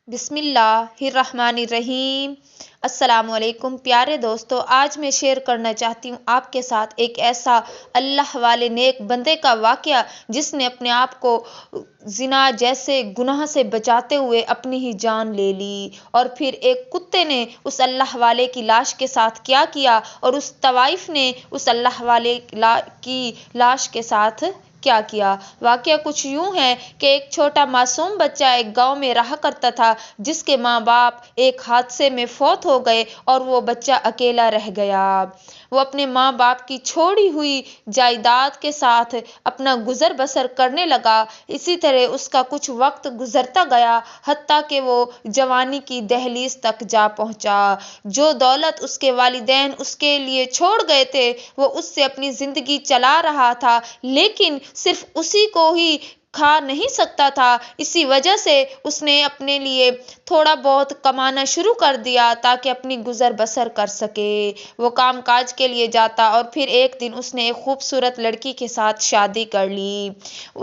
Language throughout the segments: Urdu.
بسم اللہ الرحمن الرحیم۔ السلام علیکم پیارے دوستو، آج میں شیئر کرنا چاہتی ہوں آپ کے ساتھ ایک ایسا اللہ والے نیک بندے کا واقعہ جس نے اپنے آپ کو زنا جیسے گناہ سے بچاتے ہوئے اپنی ہی جان لے لی، اور پھر ایک کتے نے اس اللہ والے کی لاش کے ساتھ کیا کیا، اور اس طوائف نے اس اللہ والے کی لاش کے ساتھ کیا کیا۔ واقعہ کچھ یوں ہے کہ ایک چھوٹا معصوم بچہ ایک گاؤں میں رہا کرتا تھا جس کے ماں باپ ایک حادثے میں فوت ہو گئے اور وہ بچہ اکیلا رہ گیا۔ وہ اپنے ماں باپ کی چھوڑی ہوئی جائیداد کے ساتھ اپنا گزر بسر کرنے لگا۔ اسی طرح اس کا کچھ وقت گزرتا گیا، حتیٰ کہ وہ جوانی کی دہلیز تک جا پہنچا۔ جو دولت اس کے والدین اس کے لیے چھوڑ گئے تھے وہ اس سے اپنی زندگی چلا رہا تھا، لیکن صرف اسی کو ہی کھا نہیں سکتا تھا۔ اسی وجہ سے اس نے اپنے لیے تھوڑا بہت کمانا شروع کر دیا تاکہ اپنی گزر بسر کر سکے۔ وہ کام کاج کے لیے جاتا اور پھر ایک دن اس نے ایک خوبصورت لڑکی کے ساتھ شادی کر لی۔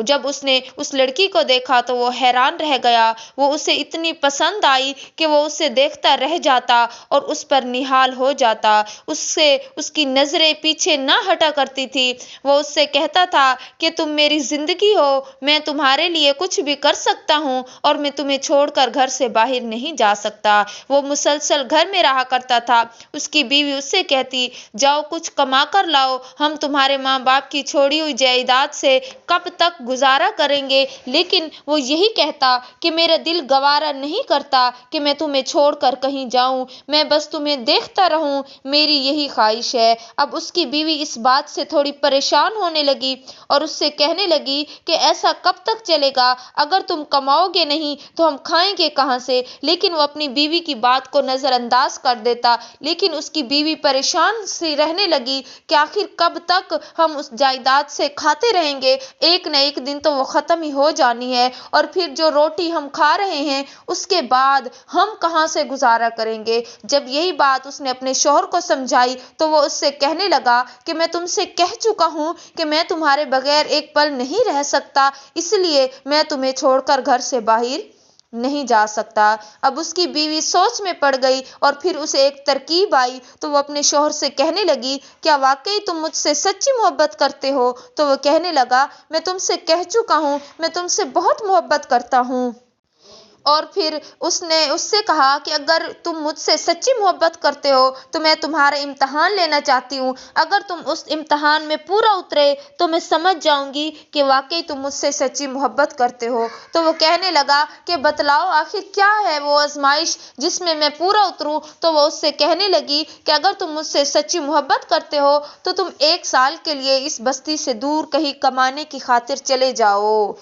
جب اس نے اس لڑکی کو دیکھا تو وہ حیران رہ گیا۔ وہ اسے اتنی پسند آئی کہ وہ اسے دیکھتا رہ جاتا اور اس پر نہال ہو جاتا۔ اس سے اس کی نظریں پیچھے نہ ہٹا کرتی تھی۔ وہ اس سے کہتا تھا کہ تم میری زندگی ہو، میں تمہارے لیے کچھ بھی کر سکتا ہوں اور میں تمہیں چھوڑ کر گھر سے باہر نہیں جا سکتا۔ وہ مسلسل گھر میں رہا کرتا تھا۔ اس کی بیوی اس سے کہتی، جاؤ کچھ کما کر لاؤ، ہم تمہارے ماں باپ کی چھوڑی ہوئی جائیداد سے کب تک گزارا کریں گے؟ لیکن وہ یہی کہتا کہ میرا دل گوارا نہیں کرتا کہ میں تمہیں چھوڑ کر کہیں جاؤں، میں بس تمہیں دیکھتا رہوں، میری یہی خواہش ہے۔ اب اس کی بیوی اس بات سے تھوڑی پریشان ہونے لگی اور اس سے کہنے لگی کہ ایسا کب تک چلے گا؟ اگر تم کماؤ گے نہیں تو ہم کھائیں گے کہاں سے؟ لیکن وہ اپنی بیوی کی بات کو نظر انداز کر دیتا، لیکن اس کی بیوی پریشان سی رہنے لگی کہ آخر کب تک ہم اس جائیداد سے کھاتے رہیں گے؟ ایک نہ ایک دن تو وہ ختم ہی ہو جانی ہے، اور پھر جو روٹی ہم کھا رہے ہیں اس کے بعد ہم کہاں سے گزارا کریں گے؟ جب یہی بات اس نے اپنے شوہر کو سمجھائی تو وہ اس سے کہنے لگا کہ میں تم سے کہہ چکا ہوں کہ میں تمہارے بغیر ایک پل نہیں رہ سکتا، اس لیے میں تمہیں چھوڑ کر گھر سے باہر نہیں جا سکتا۔ اب اس کی بیوی سوچ میں پڑ گئی اور پھر اسے ایک ترکیب آئی تو وہ اپنے شوہر سے کہنے لگی، کیا واقعی تم مجھ سے سچی محبت کرتے ہو؟ تو وہ کہنے لگا، میں تم سے کہہ چکا ہوں، میں تم سے بہت محبت کرتا ہوں۔ اور پھر اس نے اس سے کہا کہ اگر تم مجھ سے سچی محبت کرتے ہو تو میں تمہارا امتحان لینا چاہتی ہوں، اگر تم اس امتحان میں پورا اترے تو میں سمجھ جاؤں گی کہ واقعی تم مجھ سے سچی محبت کرتے ہو۔ تو وہ کہنے لگا کہ بتلاؤ آخر کیا ہے وہ آزمائش جس میں پورا اتروں؟ تو وہ اس سے کہنے لگی کہ اگر تم مجھ سے سچی محبت کرتے ہو تو تم 1 سال کے لیے اس بستی سے دور کہیں کمانے کی خاطر چلے جاؤ۔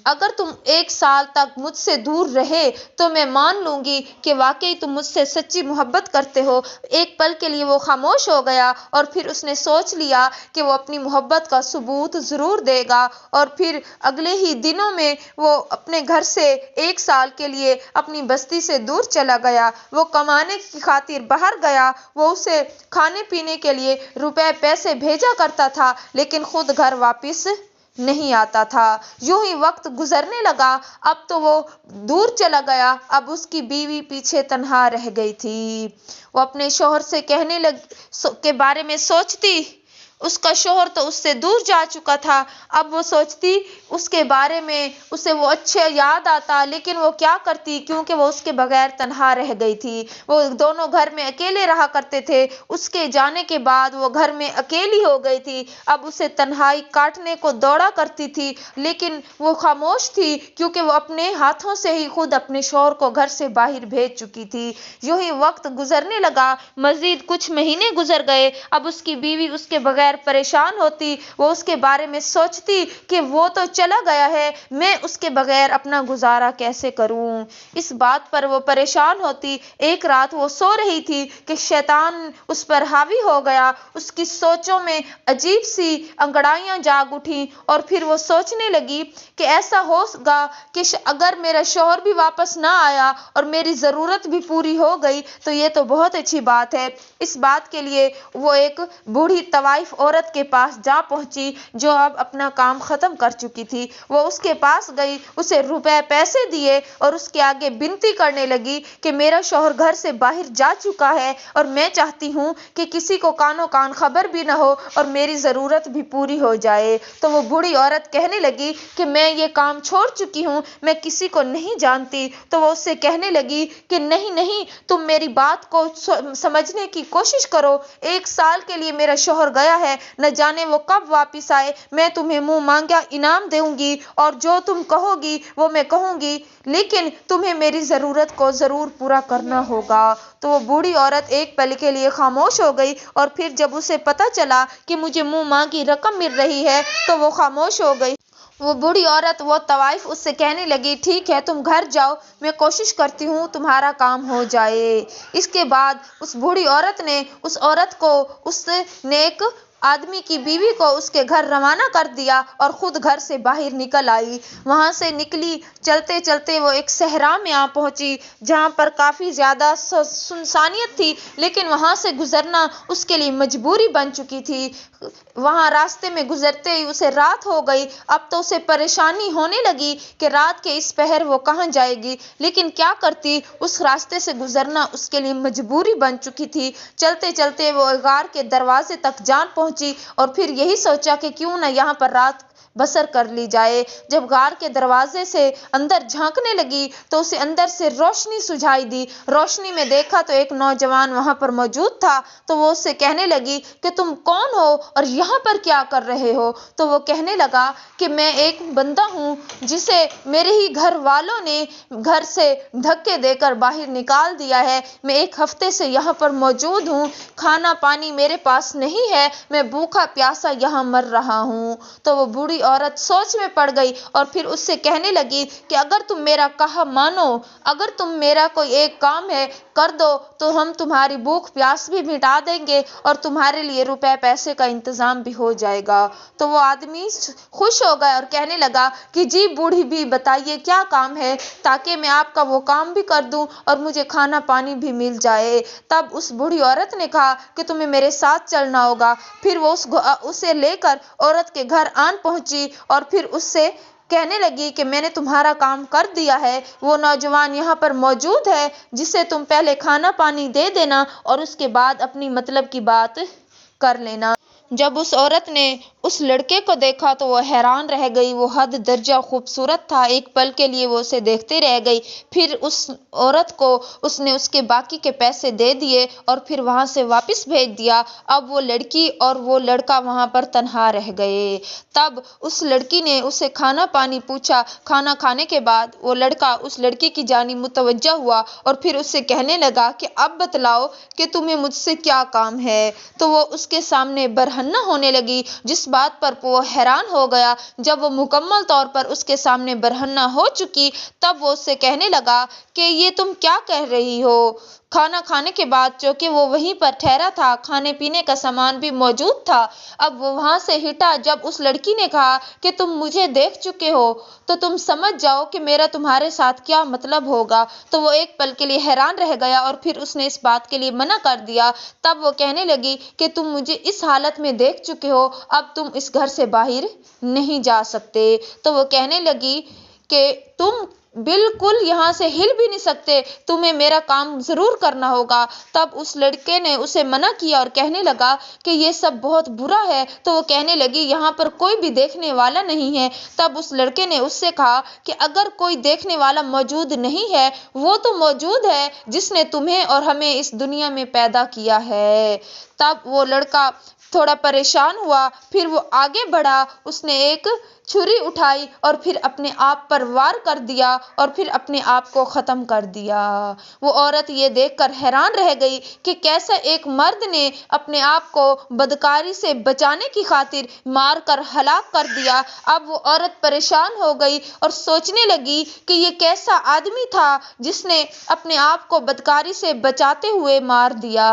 اگر تم 1 سال تک مجھ سے دور رہے تو میں مان لوں گی کہ واقعی تم مجھ سے سچی محبت کرتے ہو۔ ایک پل کے لیے وہ خاموش ہو گیا اور پھر اس نے سوچ لیا کہ وہ اپنی محبت کا ثبوت ضرور دے گا، اور پھر اگلے ہی دنوں میں وہ اپنے گھر سے 1 سال کے لیے اپنی بستی سے دور چلا گیا۔ وہ کمانے کی خاطر باہر گیا، وہ اسے کھانے پینے کے لیے روپے پیسے بھیجا کرتا تھا لیکن خود گھر واپس نہیں آتا تھا۔ یوں ہی وقت گزرنے لگا، اب تو وہ دور چلا گیا، اب اس کی بیوی پیچھے تنہا رہ گئی تھی۔ وہ اپنے شوہر سے کہنے کے بارے میں سوچتی، اس کا شوہر تو اس سے دور جا چکا تھا، اب وہ سوچتی اس کے بارے میں، اسے وہ اچھے یاد آتا، لیکن وہ کیا کرتی کیونکہ وہ اس کے بغیر تنہا رہ گئی تھی۔ وہ دونوں گھر میں اکیلے رہا کرتے تھے، اس کے جانے کے بعد وہ گھر میں اکیلی ہو گئی تھی۔ اب اسے تنہائی کاٹنے کو دوڑا کرتی تھی، لیکن وہ خاموش تھی کیونکہ وہ اپنے ہاتھوں سے ہی خود اپنے شوہر کو گھر سے باہر بھیج چکی تھی۔ یوں ہی وقت گزرنے لگا، مزید کچھ مہینے گزر گئے، اب اس کی بیوی اس کے بغیر پریشان ہوتی، وہ اس کے بارے میں سوچتی کہ وہ تو چلا گیا ہے، میں اس کے بغیر اپنا گزارا کیسے کروں؟ اس بات پر وہ پریشان ہوتی۔ ایک رات وہ سو رہی تھی کہ شیطان اس پر حاوی ہو گیا، اس کی سوچوں میں عجیب سی انگڑائیاں جاگ اٹھیں، اور پھر وہ سوچنے لگی کہ ایسا ہوگا کہ اگر میرا شوہر بھی واپس نہ آیا اور میری ضرورت بھی پوری ہو گئی تو یہ تو بہت اچھی بات ہے۔ اس بات کے لیے وہ ایک بوڑھی طوائف عورت کے پاس جا پہنچی جو اب اپنا کام ختم کر چکی تھی۔ وہ اس کے پاس گئی، اسے روپے پیسے دیے اور اس کے آگے بنتی کرنے لگی کہ میرا شوہر گھر سے باہر جا چکا ہے اور میں چاہتی ہوں کہ کسی کو کانوں کان خبر بھی نہ ہو اور میری ضرورت بھی پوری ہو جائے۔ تو وہ بوڑھی عورت کہنے لگی کہ میں یہ کام چھوڑ چکی ہوں، میں کسی کو نہیں جانتی۔ تو وہ اس سے کہنے لگی کہ نہیں نہیں، تم میری بات کو سمجھنے کی کوشش کرو۔ 1 سال کے لیے میرا شوہر گیا ہے، نہ جانے وہ کب واپس آئے۔ میں تمہیں منہ مانگا انعام دوں گی اور جو تم کہو گی وہ میں کہوں گی، لیکن تمہیں میری ضرورت کو ضرور پورا کرنا ہوگا۔ تو وہ بوڑھی عورت ایک پل کے لیے خاموش ہو گئی اور پھر جب اسے پتہ چلا کہ مجھے منہ مانگی رقم مل رہی ہے تو وہ خاموش ہو گئی۔ وہ بوڑھی عورت وہ طوائف اس سے کہنے لگی ٹھیک ہے تم گھر جاؤ، میں کوشش کرتی ہوں تمہارا کام ہو جائے۔ اس کے بعد اس بوڑھی عورت نے اس عورت کو، اس نیک آدمی کی بیوی کو اس کے گھر روانہ کر دیا اور خود گھر سے باہر نکل آئی۔ وہاں سے نکلی، چلتے چلتے وہ ایک صحرا میں آ پہنچی جہاں پر کافی زیادہ سنسانیت تھی، لیکن وہاں سے گزرنا اس کے لیے مجبوری بن چکی تھی۔ وہاں راستے میں گزرتے ہی اسے رات ہو گئی۔ اب تو اسے پریشانی ہونے لگی کہ رات کے اس پہر وہ کہاں جائے گی، لیکن کیا کرتی، اس راستے سے گزرنا اس کے لیے مجبوری بن چکی تھی۔ چلتے چلتے وہ غار کے دروازے تک جان پہنچی اور پھر یہی سوچا کہ کیوں نہ یہاں پر رات بسر کر لی جائے۔ جب غار کے دروازے سے اندر جھانکنے لگی تو اسے اندر سے روشنی سجھائی دی۔ روشنی میں دیکھا تو ایک نوجوان وہاں پر موجود تھا۔ تو وہ اس سے کہنے لگی کہ تم کون ہو اور یہاں پر کیا کر رہے ہو؟ تو وہ کہنے لگا کہ میں ایک بندہ ہوں جسے میرے ہی گھر والوں نے گھر سے دھکے دے کر باہر نکال دیا ہے۔ میں 1 ہفتے سے یہاں پر موجود ہوں، کھانا پانی میرے پاس نہیں ہے، میں بھوکا پیاسا یہاں مر رہا ہوں۔ تو وہ بوڑھی عورت سوچ میں پڑ گئی اور پھر اس سے کہنے لگی کہ اگر تم میرا کہا مانو، اگر تم میرا کوئی ایک کام ہے کر دو تو ہم تمہاری بھوک پیاس بھی مٹا دیں گے اور تمہارے لیے روپے پیسے کا انتظام بھی ہو جائے گا۔ تو وہ آدمی خوش ہو گیا اور کہنے لگا کہ جی بوڑھی بھی بتائیے کیا کام ہے تاکہ میں آپ کا وہ کام بھی کر دوں اور مجھے کھانا پانی بھی مل جائے۔ تب اس بوڑھی عورت نے کہا کہ تمہیں میرے ساتھ چلنا ہوگا۔ پھر وہ اسے لے کر عورت کے گھر آن پہنچی اور پھر اس سے کہنے لگی کہ میں نے تمہارا کام کر دیا ہے، وہ نوجوان یہاں پر موجود ہے جسے تم پہلے کھانا پانی دے دینا اور اس کے بعد اپنی مطلب کی بات کر لینا۔ جب اس عورت نے اس لڑکے کو دیکھا تو وہ حیران رہ گئی، وہ حد درجہ خوبصورت تھا۔ ایک پل کے لیے وہ اسے دیکھتے رہ گئی، پھر اس عورت کو اس نے اس کے باقی کے پیسے دے دیے اور پھر وہاں سے واپس بھیج دیا۔ اب وہ لڑکی اور وہ لڑکا وہاں پر تنہا رہ گئے۔ تب اس لڑکی نے اسے کھانا پانی پوچھا۔ کھانا کھانے کے بعد وہ لڑکا اس لڑکی کی جانب متوجہ ہوا اور پھر اس سے کہنے لگا کہ اب بتلاؤ کہ تمہیں مجھ سے کیا کام ہے۔ تو وہ اس کے سامنے برہنہ ہونے لگی، جس بات پر وہ حیران ہو گیا۔ جب وہ مکمل طور پر اس کے سامنے برہنہ ہو چکی تب وہ اس سے کہنے لگا کہ یہ تم کیا کہہ رہی ہو؟ کھانا کھانے کے بعد چونکہ وہ وہیں پر ٹھہرا تھا، کھانے پینے کا سامان بھی موجود تھا، اب وہ وہاں سے ہٹا۔ جب اس لڑکی نے کہا کہ تم مجھے دیکھ چکے ہو تو تم سمجھ جاؤ کہ میرا تمہارے ساتھ کیا مطلب ہوگا۔ تو وہ ایک پل کے لیے حیران رہ گیا اور پھر اس نے اس بات کے لیے منع کر دیا۔ تب وہ کہنے لگی کہ تم مجھے اس حالت میں دیکھ چکے ہو، اب تم اس گھر سے باہر نہیں جا سکتے۔ تو وہ کہنے لگی کہ تم بالکل یہاں سے ہل بھی نہیں سکتے، تمہیں میرا کام ضرور کرنا ہوگا۔ تب اس لڑکے نے اسے منع کیا اور کہنے لگا کہ یہ سب بہت برا ہے۔ تو وہ کہنے لگی یہاں پر کوئی بھی دیکھنے والا نہیں ہے۔ تب اس لڑکے نے اس سے کہا کہ اگر کوئی دیکھنے والا موجود نہیں ہے، وہ تو موجود ہے جس نے تمہیں اور ہمیں اس دنیا میں پیدا کیا ہے۔ تب وہ لڑکا تھوڑا پریشان ہوا، پھر وہ آگے بڑھا، اس نے ایک چھری اٹھائی اور پھر اپنے آپ پر وار کر دیا اور پھر اپنے آپ کو ختم کر دیا۔ وہ عورت یہ دیکھ کر حیران رہ گئی کہ کیسے ایک مرد نے اپنے آپ کو بدکاری سے بچانے کی خاطر مار کر ہلاک کر دیا۔ اب وہ عورت پریشان ہو گئی اور سوچنے لگی کہ یہ کیسا آدمی تھا جس نے اپنے آپ کو بدکاری سے بچاتے ہوئے مار دیا۔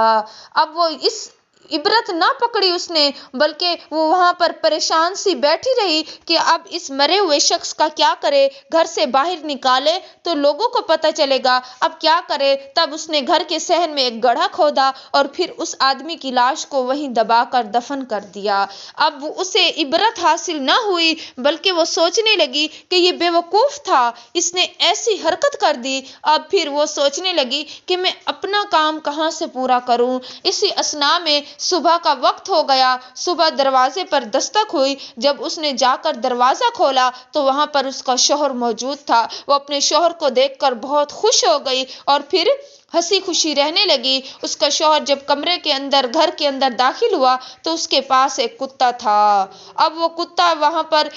اب وہ اس عبرت نہ پکڑی اس نے، بلکہ وہ وہاں پر پریشان سی بیٹھی رہی کہ اب اس مرے ہوئے شخص کا کیا کرے، گھر سے باہر نکالے تو لوگوں کو پتہ چلے گا، اب کیا کرے۔ تب اس نے گھر کے صحن میں ایک گڑھا کھودا اور پھر اس آدمی کی لاش کو وہیں دبا کر دفن کر دیا۔ اب اسے عبرت حاصل نہ ہوئی، بلکہ وہ سوچنے لگی کہ یہ بے وقوف تھا، اس نے ایسی حرکت کر دی۔ اب پھر وہ سوچنے لگی کہ میں اپنا کام کہاں سے پورا کروں۔ اسی اثناء میں صبح کا وقت ہو گیا۔ صبح دروازے پر دستک ہوئی۔ جب اس نے جا کر دروازہ کھولا تو وہاں پر اس کا شوہر موجود تھا۔ وہ اپنے شوہر کو دیکھ کر بہت خوش ہو گئی اور پھر ہنسی خوشی رہنے لگی۔ اس کا شوہر جب کمرے کے اندر، گھر کے اندر داخل ہوا تو اس کے پاس ایک کتا تھا۔ اب وہ کتا وہاں پر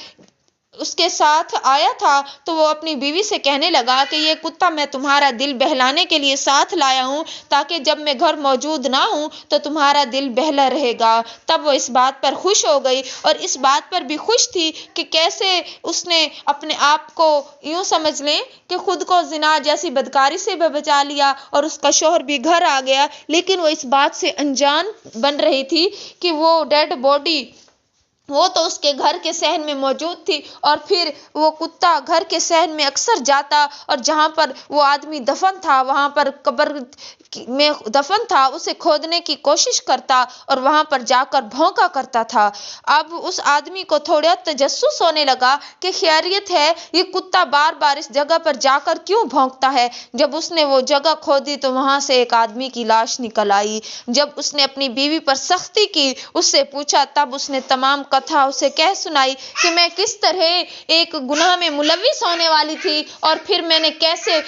اس کے ساتھ آیا تھا تو وہ اپنی بیوی سے کہنے لگا کہ یہ کتا میں تمہارا دل بہلانے کے لیے ساتھ لایا ہوں، تاکہ جب میں گھر موجود نہ ہوں تو تمہارا دل بہلا رہے گا۔ تب وہ اس بات پر خوش ہو گئی اور اس بات پر بھی خوش تھی کہ کیسے اس نے اپنے آپ کو، یوں سمجھ لیں کہ خود کو زنا جیسی بدکاری سے بھی بچا لیا اور اس کا شوہر بھی گھر آ گیا، لیکن وہ اس بات سے انجان بن رہی تھی کہ وہ ڈیڈ باڈی وہ تو اس کے گھر کے صحن میں موجود تھی، اور پھر وہ کتا گھر کے صحن میں اکثر جاتا اور جہاں پر وہ آدمی دفن تھا، وہاں پر قبر میں دفن تھا، اسے کھودنے کی کوشش کرتا اور وہاں پر جا کر بھونکا کرتا تھا۔ اب اس آدمی کو تھوڑا تجسس ہونے لگا کہ خیریت ہے، یہ کتا بار بار اس جگہ پر جا کر کیوں بھونکتا ہے۔ جب اس نے وہ جگہ کھودی تو وہاں سے ایک آدمی کی لاش نکل آئی۔ جب اس نے اپنی بیوی پر سختی کی، اس سے پوچھا، تب اس نے تمام کتھا اسے کہہ سنائی کہ میں کس طرح ایک گناہ میں ملوث ہونے والی تھی اور پھر میں نے کیسے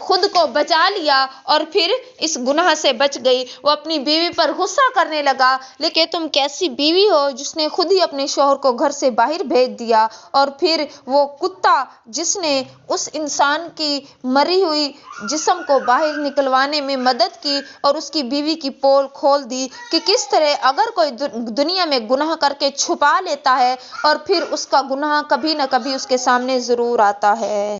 خود کو بچا لیا اور پھر اس گناہ سے بچ گئی۔ وہ اپنی بیوی پر غصہ کرنے لگا، لیکن تم کیسی بیوی ہو جس نے خود ہی اپنے شوہر کو گھر سے باہر بھیج دیا۔ اور پھر وہ کتا جس نے اس انسان کی مری ہوئی جسم کو باہر نکلوانے میں مدد کی اور اس کی بیوی کی پول کھول دی کہ کس طرح اگر کوئی دنیا میں گناہ کر کے چھپا لیتا ہے اور پھر اس کا گناہ کبھی نہ کبھی اس کے سامنے ضرور آتا ہے۔